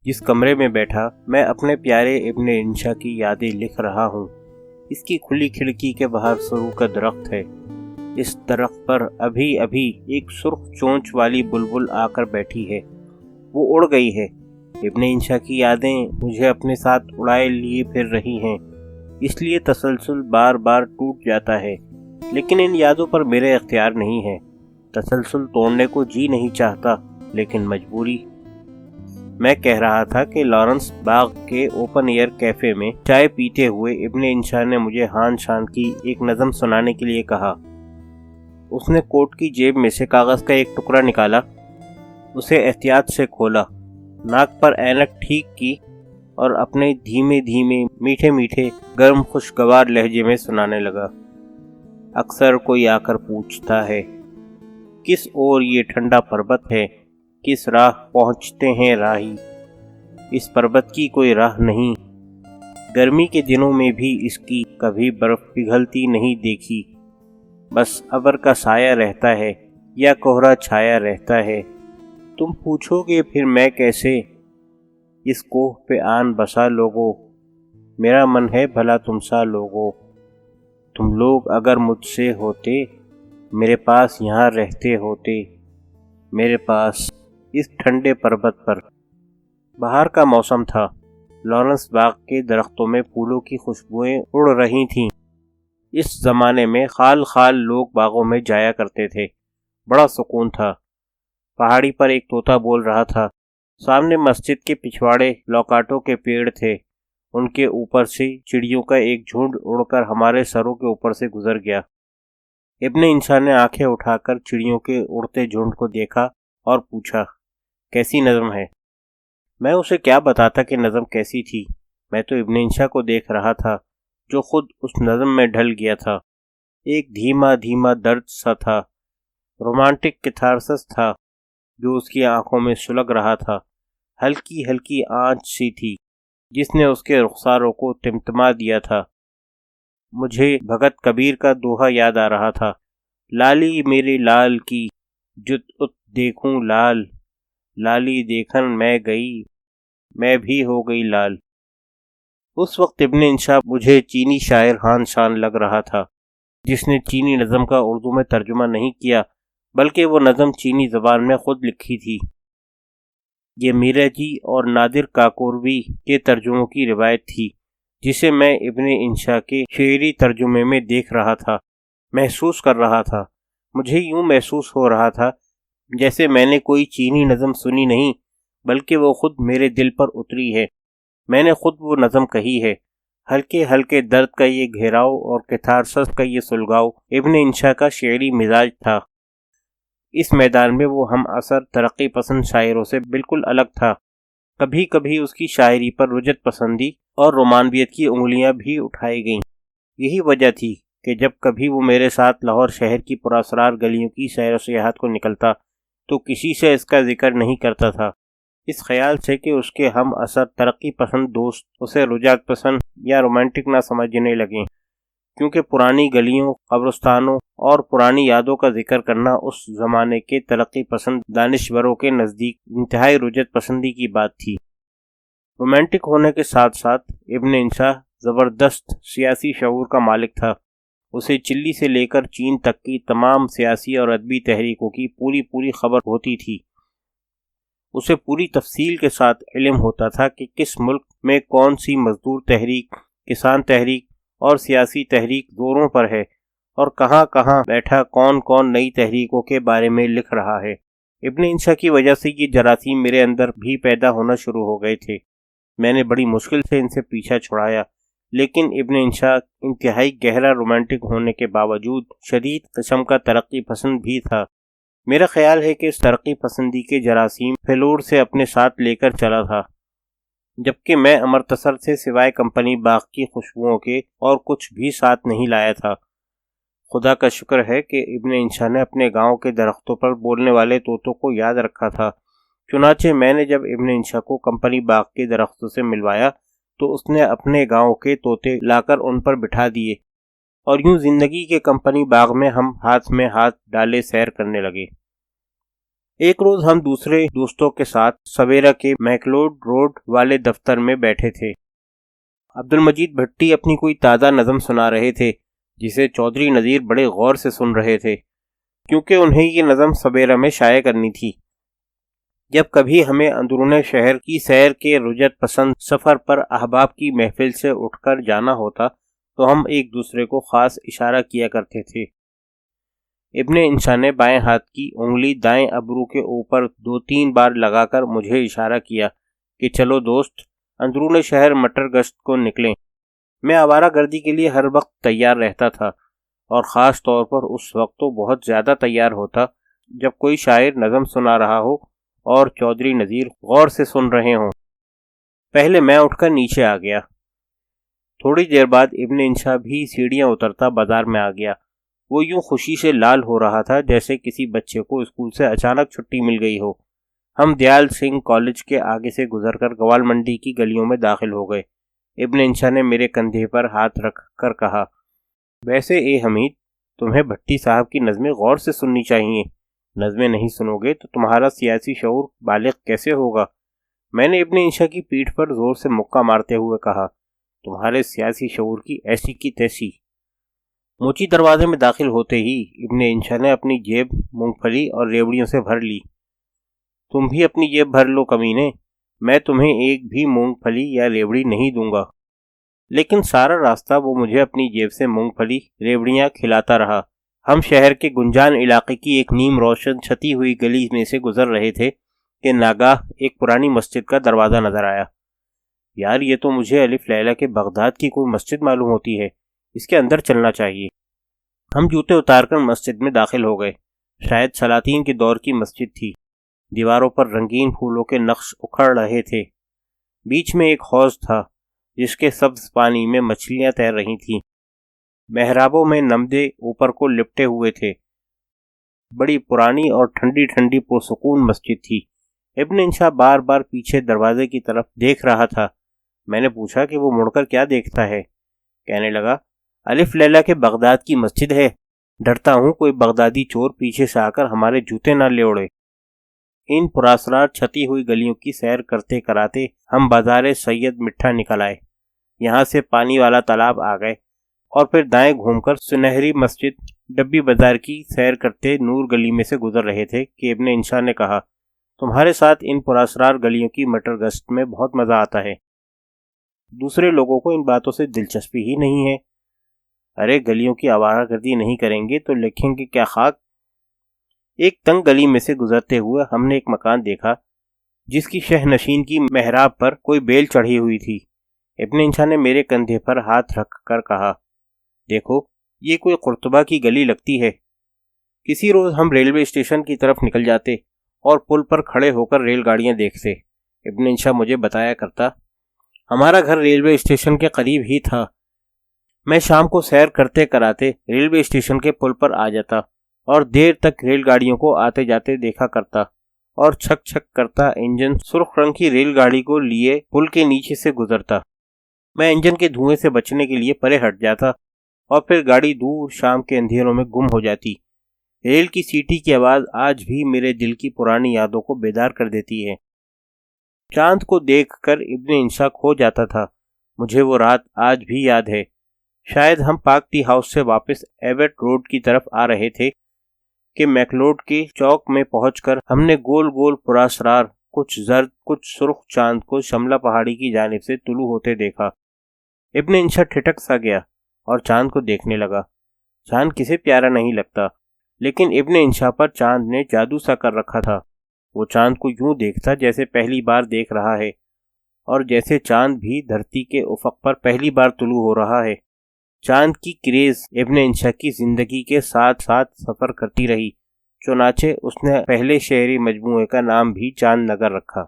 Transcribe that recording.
जिस कमरे में बैठा मैं अपने प्यारे इब्न इंशा की यादें लिख रहा हूँ। इसकी खुली खिड़की के बाहर सरू का दरख्त है। इस दरख्त पर अभी अभी एक सुर्ख चोंच वाली बुलबुल आकर बैठी है। वो उड़ गई है। इब्न इंशा की यादें मुझे अपने साथ उड़ाए लिए फिर रही हैं, इसलिए तसलसल बार बार टूट जाता है। लेकिन इन यादों पर मेरे इख्तियार नहीं है। तसलसल तोड़ने को जी नहीं चाहता, लेकिन मजबूरी। मैं कह रहा था कि लॉरेंस बाग के ओपन एयर कैफे में चाय पीते हुए इब्न इंशा ने मुझे हान शान की एक नज़म सुनाने के लिए कहा। उसने कोट की जेब में से कागज़ का एक टुकड़ा निकाला, उसे एहतियात से खोला, नाक पर ऐनक ठीक की और अपने धीमे धीमे मीठे मीठे गर्म खुशगवार लहजे में सुनाने लगा। अक्सर कोई आकर पूछता है, किस ओर ये ठंडा पर्वत है, किस राह पहुँचते हैं राही। इस पर्वत की कोई राह नहीं, गर्मी के दिनों में भी इसकी कभी बर्फ पिघलती नहीं देखी। बस अबर का साया रहता है या कोहरा छाया रहता है। तुम पूछोगे फिर मैं कैसे, इस कोह पे आन बसा लोगो, मेरा मन है भला तुम सा लोगो। तुम लोग अगर मुझसे होते, मेरे पास यहाँ रहते होते, मेरे पास इस ठंडे पर्वत पर। बाहर का मौसम था। लॉरेंस बाग के दरख्तों में फूलों की खुशबुएं उड़ रही थीं। इस ज़माने में खाल खाल लोग बागों में जाया करते थे। बड़ा सुकून था। पहाड़ी पर एक तोता बोल रहा था। सामने मस्जिद के पिछवाड़े लौकाटों के पेड़ थे। उनके ऊपर से चिड़ियों का एक झुंड उड़कर हमारे सरों के ऊपर से गुजर गया। इब्न इंशा ने आंखें उठाकर चिड़ियों के उड़ते झुंड को देखा और पूछा, कैसी नज़म है। मैं उसे क्या बताता कि नज़म कैसी थी। मैं तो इब्न इंशा को देख रहा था, जो खुद उस नज़म में ढल गया था। एक धीमा धीमा दर्द सा था, रोमांटिक कैथारसिस था जो उसकी आंखों में सुलग रहा था। हल्की हल्की आंच सी थी जिसने उसके रुखसारों को टिमटिमा दिया था। मुझे भगत कबीर का दोहा याद आ रहा था, लाली मेरे लाल की जुत उत देखूं लाल, लाली देखन मैं गई, मैं भी हो गई लाल। उस वक्त इब्न इंशा मुझे चीनी शायर हान शान लग रहा था, जिसने चीनी नज़म का उर्दू में तर्जुमा नहीं किया, बल्कि वो नज़म चीनी ज़बान में खुद लिखी थी। ये मीरा जी और नादिर काकोरवी के तर्जुमों की रिवायत थी, जिसे मैं इब्न इंशा के शेरी तर्जुमे में देख रहा था, महसूस कर रहा था। मुझे यूं महसूस हो रहा था जैसे मैंने कोई चीनी नज़म सुनी नहीं, बल्कि वो खुद मेरे दिल पर उतरी है। मैंने खुद वो नज़म कही है। हल्के हल्के दर्द का ये घेराव और कैथारसिस का ये सुलगाव इब्न इंशा का शेरी मिजाज था। इस मैदान में वो हम असर तरक्की पसंद शायरों से बिल्कुल अलग था। कभी कभी उसकी शायरी पर रुजत पसंदी और रोमानवियत की उंगलियां भी उठाई गईं। यही वजह थी कि जब कभी वो मेरे साथ लाहौर शहर की पुरअसरार गलियों की सैर व सियाहत को निकलता तो किसी से इसका जिक्र नहीं करता था, इस ख्याल से कि उसके हम असर तरक्की पसंद दोस्त उसे रुजात पसंद या रोमांटिक ना समझने लगें, क्योंकि पुरानी गलियों, कब्रिस्तानों और पुरानी यादों का जिक्र करना उस ज़माने के तरक्की पसंद दानिश्वरों के नज़दीक इंतहाई रुजत पसंदी की बात थी। रोमांटिक होने के साथ साथ इब्न इंशा ज़बरदस्त सियासी शऊर का मालिक था। उसे चिल्ली से लेकर चीन तक की तमाम सियासी और अदबी तहरीकों की पूरी खबर होती थी। उसे पूरी तफसील के साथ इल्म होता था कि किस मुल्क में कौन सी मजदूर तहरीक, किसान तहरीक और सियासी तहरीक जोरों पर है और कहाँ कहाँ बैठा कौन कौन नई तहरीकों के बारे में लिख रहा है। इब्न इंशा की वजह से ये जरासीम मेरे अंदर भी पैदा होना शुरू हो गए थे। मैंने बड़ी मुश्किल से इनसे पीछा छुड़ाया, लेकिन इब्न इंशा इंतहाई गहरा रोमांटिक होने के बावजूद शदीद किस्म का तरक्की पसंद भी था। मेरा ख्याल है कि इस तरक्की पसंदी के जरासीम फेलूर से अपने साथ लेकर चला था, जबकि मैं अमृतसर से सिवाय कंपनी बाग की खुशबुओं के और कुछ भी साथ नहीं लाया था। खुदा का शुक्र है कि इब्न इंशा ने अपने गांव के दरख्तों पर बोलने वाले तोतों को याद रखा था। चुनाचे मैंने जब इब्न इंशा को कंपनी बाग के दरख्तों से मिलवाया तो उसने अपने गांव के तोते लाकर उन पर बिठा दिए और यूं जिंदगी के कंपनी बाग में हम हाथ में हाथ डाले सैर करने लगे। ایک روز ہم دوسرے دوستوں کے ساتھ سویرا کے میکلوڈ روڈ والے دفتر میں بیٹھے تھے۔ عبد المجید بھٹی اپنی کوئی تازہ نظم سنا رہے تھے جسے چودھری نذیر بڑے غور سے سن رہے تھے، کیونکہ انہیں یہ نظم سویرا میں شائع کرنی تھی۔ جب کبھی ہمیں اندرون شہر کی سیر کے رجعت پسند سفر پر احباب کی محفل سے اٹھ کر جانا ہوتا تو ہم ایک دوسرے کو خاص اشارہ کیا کرتے تھے۔ ابن انشا نے بائیں ہاتھ کی انگلی دائیں ابرو کے اوپر 2-3 بار لگا کر مجھے اشارہ کیا کہ چلو دوست، اندرون شہر مٹر گشت کو نکلیں۔ میں آوارہ گردی کے لیے ہر وقت تیار رہتا تھا، اور خاص طور پر اس وقت تو بہت زیادہ تیار ہوتا جب کوئی شاعر نظم سنا رہا ہو اور چودھری نذیر غور سے سن رہے ہوں۔ پہلے میں اٹھ کر نیچے آ گیا۔ تھوڑی دیر بعد ابن انشا بھی سیڑھیاں اترتا بازار میں آ گیا۔ وہ یوں خوشی سے لال ہو رہا تھا جیسے کسی بچے کو اسکول سے اچانک چھٹی مل گئی ہو۔ ہم دیال سنگھ کالج کے آگے سے گزر کر گوال منڈی کی گلیوں میں داخل ہو گئے۔ ابن انشا نے میرے کندھے پر ہاتھ رکھ کر کہا، ویسے اے حمید، تمہیں بھٹی صاحب کی نظمیں غور سے سننی چاہیے۔ نظمیں نہیں سنو گے تو تمہارا سیاسی شعور بالغ کیسے ہوگا؟ میں نے ابن انشا کی پیٹھ پر زور سے مکہ مارتے ہوئے کہا، تمہارے سیاسی شعور کی ایسی کی تیسی۔ موچی دروازے میں داخل ہوتے ہی ابن انشا نے اپنی جیب مونگ پھلی اور ریوڑیوں سے بھر لی۔ تم بھی اپنی جیب بھر لو کمینے، میں تمہیں ایک بھی مونگ پھلی یا ریوڑی نہیں دوں گا۔ لیکن سارا راستہ وہ مجھے اپنی جیب سے مونگ پھلی ریوڑیاں کھلاتا رہا۔ ہم شہر کے گنجان علاقے کی ایک نیم روشن چھتی ہوئی گلی میں سے گزر رہے تھے کہ ناگاہ ایک پرانی مسجد کا دروازہ نظر آیا۔ یار، یہ تو مجھے الف لیلہ کے بغداد کی کوئی مسجد معلوم ہوتی ہے، اس کے اندر چلنا چاہیے۔ ہم جوتے اتار کر مسجد میں داخل ہو گئے۔ شاید سلاطین کے دور کی مسجد تھی۔ دیواروں پر رنگین پھولوں کے نقش اکھڑ رہے تھے۔ بیچ میں ایک حوض تھا جس کے سبز پانی میں مچھلیاں تیر رہی تھیں۔ محرابوں میں نمدے اوپر کو لپٹے ہوئے تھے۔ بڑی پرانی اور ٹھنڈی ٹھنڈی پرسکون مسجد تھی۔ ابن انشا بار بار پیچھے دروازے کی طرف دیکھ رہا تھا۔ میں نے پوچھا کہ وہ مڑ کر کیا دیکھتا ہے۔ کہنے لگا، الف لیلہ کے بغداد کی مسجد ہے، ڈرتا ہوں کوئی بغدادی چور پیچھے سے آ کر ہمارے جوتے نہ لے اڑے۔ ان پراسرار چھتی ہوئی گلیوں کی سیر کرتے کراتے ہم بازار سید مٹھا نکل آئے۔ یہاں سے پانی والا تالاب آ گئے اور پھر دائیں گھوم کر سنہری مسجد ڈبی بازار کی سیر کرتے نور گلی میں سے گزر رہے تھے کہ ابن انشا نے کہا، تمہارے ساتھ ان پراسرار گلیوں کی مٹر گشت میں بہت مزہ آتا ہے۔ دوسرے لوگوں کو ان باتوں سے دلچسپی ہی نہیں ہے۔ ارے گلیوں کی آوارہ گردی نہیں کریں گے تو لکھیں گے کیا خاک؟ ایک تنگ گلی میں سے گزرتے ہوئے ہم نے ایک مکان دیکھا جس کی شہ نشین کی محراب پر کوئی بیل چڑھی ہوئی تھی۔ ابن انشا نے میرے کندھے پر ہاتھ رکھ کر کہا، دیکھو یہ کوئی قرطبہ کی گلی لگتی ہے۔ کسی روز ہم ریلوے اسٹیشن کی طرف نکل جاتے اور پل پر کھڑے ہو کر ریل گاڑیاں دیکھتے۔ ابن انشا مجھے بتایا کرتا، ہمارا گھر ریلوے اسٹیشن کے قریب ہی تھا۔ میں شام کو سیر کرتے کراتے ریلوے اسٹیشن کے پل پر آ جاتا اور دیر تک ریل گاڑیوں کو آتے جاتے دیکھا کرتا، اور چھک چھک کرتا انجن سرخ رنگ کی ریل گاڑی کو لیے پل کے نیچے سے گزرتا۔ میں انجن کے دھوئیں سے بچنے کے لیے پرے ہٹ جاتا اور پھر گاڑی دور شام کے اندھیروں میں گم ہو جاتی۔ ریل کی سیٹی کی آواز آج بھی میرے دل کی پرانی یادوں کو بیدار کر دیتی ہے۔ چاند کو دیکھ کر ابن انشا کھو جاتا تھا۔ مجھے وہ رات آج بھی یاد ہے۔ شاید ہم پاک ٹی ہاؤس سے واپس ایوٹ روڈ کی طرف آ رہے تھے کہ میکلوڈ کے چوک میں پہنچ کر ہم نے گول گول پراسرار کچھ زرد کچھ سرخ چاند کو شملہ پہاڑی کی جانب سے طلوع ہوتے دیکھا۔ ابن انشا ٹھٹک سا گیا اور چاند کو دیکھنے لگا۔ چاند کسے پیارا نہیں لگتا، لیکن ابن انشا پر چاند نے جادو سا کر رکھا تھا۔ وہ چاند کو یوں دیکھتا جیسے پہلی بار دیکھ رہا ہے، اور جیسے چاند بھی دھرتی کے افق پر پہلی بار طلوع ہو رہا ہے۔ چاند کی کریز ابن انشا کی زندگی کے ساتھ ساتھ سفر کرتی رہی، چنانچہ اس نے پہلے شعری مجموعے کا نام بھی چاند نگر رکھا۔